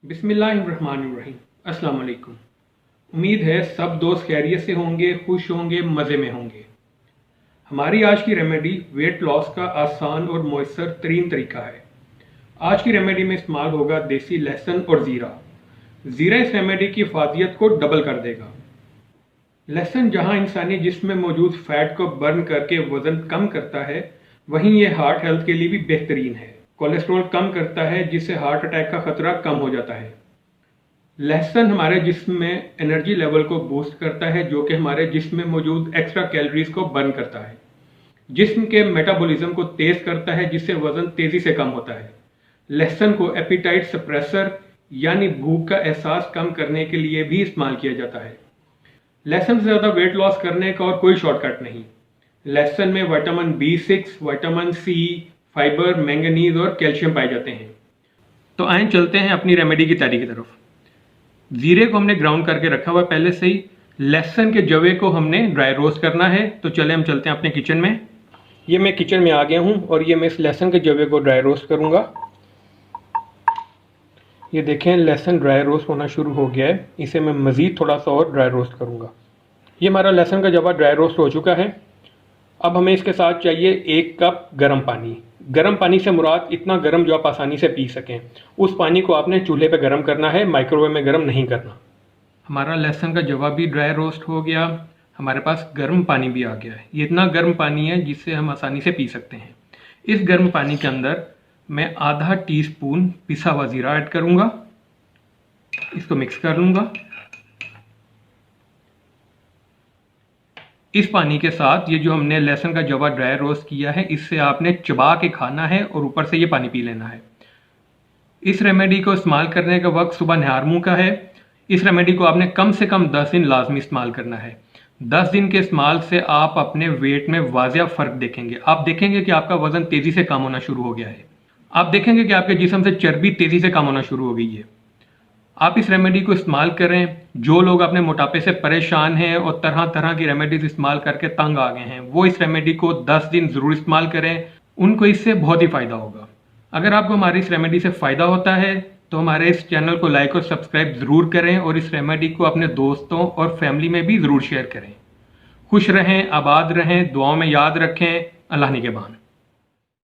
बिस्मिल्लाहिर्रहमानिर्रहीम। अस्सलाम वालेकुम। उम्मीद है सब दोस्त खैरियत से होंगे, खुश होंगे, मज़े में होंगे। हमारी आज की रेमेडी वेट लॉस का आसान और मौसर तरीन तरीका है। आज की रेमेडी में इस्तेमाल होगा देसी लहसुन और ज़ीरा। ज़ीरा इस रेमेडी की इफादियत को डबल कर देगा। लहसुन जहां इंसानी जिस्म में मौजूद फैट को बर्न करके वजन कम करता है, वहीं ये हार्ट हेल्थ के लिए भी बेहतरीन है। कोलेस्ट्रॉल कम करता है, जिससे हार्ट अटैक का खतरा कम हो जाता है। लहसुन हमारे जिस्म में एनर्जी लेवल को बूस्ट करता है, जो कि हमारे जिस्म में मौजूद एक्स्ट्रा कैलोरीज को बर्न करता है। जिस्म के मेटाबॉलिज्म को तेज करता है, जिससे वजन तेजी से कम होता है। लहसुन को एपिटाइट सप्रेसर यानी भूख का एहसास कम करने के लिए भी इस्तेमाल किया जाता है। लहसुन से ज़्यादा वेट लॉस करने का और कोई शॉर्टकट नहीं। लहसुन में vitamin B6, vitamin C, fibre, manganese और कैल्शियम पाए जाते हैं। तो आए चलते हैं अपनी रेमेडी की तैयारी की तरफ। जीरे को हमने ग्राउंड करके रखा हुआ पहले से ही। लहसुन के जवे को हमने ड्राई रोस्ट करना है। तो चले हम चलते हैं अपने किचन में। ये मैं किचन में आ गया हूँ और ये मैं इस लहसुन के जवे को ड्राई रोस्ट करूँगा। ये देखें, लहसुन ड्राई रोस्ट होना शुरू हो गया है। इसे मैं मज़ीद थोड़ा सा और ड्राई रोस्ट करूँगा। ये हमारा लहसुन का जवा ड्राई रोस्ट हो चुका है। अब हमें इसके साथ चाहिए 1 कप गर्म पानी। गर्म पानी से मुराद इतना गर्म जो आप आसानी से पी सकें। उस पानी को आपने चूल्हे पे गर्म करना है, माइक्रोवेव में गर्म नहीं करना। हमारा लहसुन का जवा भी ड्राई रोस्ट हो गया। हमारे पास गर्म पानी भी आ गया है। ये इतना गर्म पानी है जिससे हम आसानी से पी सकते हैं। इस गर्म पानी के अंदर मैं आधा टीस्पून पिसा हुआ ज़ीरा ऐड करूँगा। इसको मिक्स कर लूँगा। इस पानी के साथ ये जो हमने लहसुन का जवा ड्राई रोस्ट किया है, इससे आपने चबा के खाना है और ऊपर से ये पानी पी लेना है। इस रेमेडी को इस्तेमाल करने का वक्त सुबह नहार मुँह का है। इस रेमेडी को आपने कम से कम 10 दिन लाजमी इस्तेमाल करना है। 10 दिन के इस्तेमाल से आप अपने वेट में वाजिया फ़र्क देखेंगे। आप देखेंगे कि आपका वज़न तेज़ी से कम होना शुरू हो गया है। आप देखेंगे कि आपके जिस्म से चर्बी तेज़ी से कम होना शुरू हो गई है। आप इस रेमेडी को इस्तेमाल करें। जो लोग अपने मोटापे से परेशान हैं और तरह तरह की रेमेडीज इस्तेमाल करके तंग आ गए हैं, वो इस रेमेडी को 10 दिन ज़रूर इस्तेमाल करें। उनको इससे बहुत ही फ़ायदा होगा। अगर आपको हमारी इस रेमेडी से फ़ायदा होता है तो हमारे इस चैनल को लाइक और सब्सक्राइब ज़रूर करें और इस रेमेडी को अपने दोस्तों और फैमिली में भी ज़रूर शेयर करें। खुश रहें, आबाद रहें, दुआओं में याद रखें। अल्लाह निगहबान।